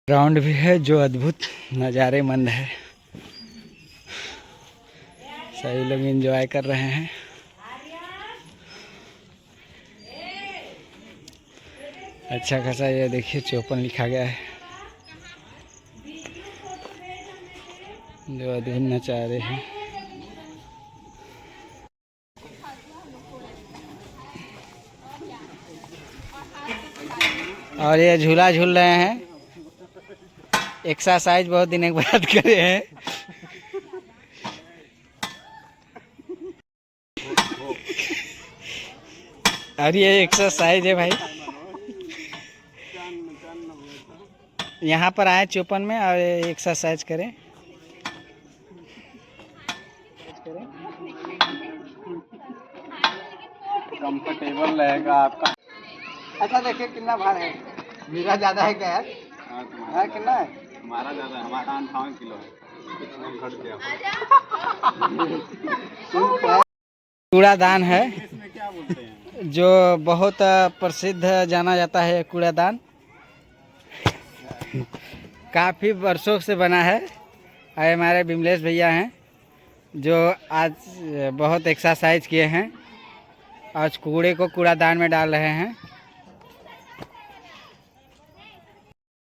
Ground भी है जो अद्भुत नज़ारे मंद है। सभी लोग एंजॉय कर रहे हैं। अच्छा खासा ये देखिए चौपन लिखा गया है जो अद्भुत नज़ारे हैं। और ये झूला झूल रहे हैं। एक्सरसाइज बहुत दिन के बाद करे हैं। और ये एक्सरसाइज है भाई। यहाँ पर आए चौपन में और एक्सरसाइज करें। कंफर्टेबल रहेगा आपका। अच्छा देखिए कितना भार है। मेरा ज़्यादा है क्या यार? हाँ कितना है? हमारा ज़्यादा है। हमारा 58 किलो है। घट गया। कूड़ादान है जो बहुत प्रसिद्ध जाना जाता है। कूड़ादान काफ़ी वर्षों से बना है। और हमारे बिमलेश भैया हैं जो आज बहुत एक्सरसाइज किए हैं। आज कूड़े को कूड़ादान में डाल रहे हैं।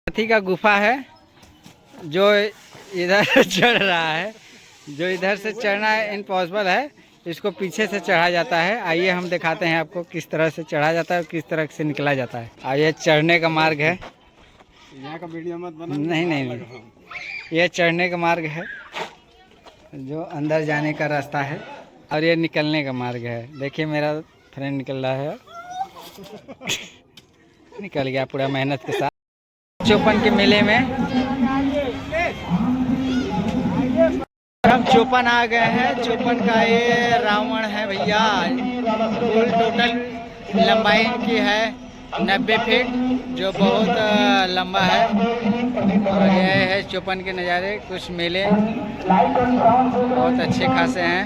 हाथी का गुफा है जो इधर चढ़ रहा है। जो इधर से चढ़ना इम्पॉसिबल है। इसको पीछे से चढ़ा जाता है। आइए हम दिखाते हैं आपको किस तरह से चढ़ा जाता है और किस तरह से निकला जाता है। और ये चढ़ने का मार्ग है। यहाँ का वीडियो मत बना। नहीं, ये चढ़ने का मार्ग है जो अंदर जाने का रास्ता है। और ये निकलने का मार्ग है। देखिए मेरा फ्रेंड निकल रहा है। निकल गया पूरा मेहनत के साथ। चौपन के मेले में हम चौपन आ गए हैं। चौपन का ये रावण है भैया। कुल टोटल लंबाई इनकी है 90 फीट जो बहुत लंबा है। और ये है चौपन के नज़ारे। कुछ मेले बहुत अच्छे खासे हैं।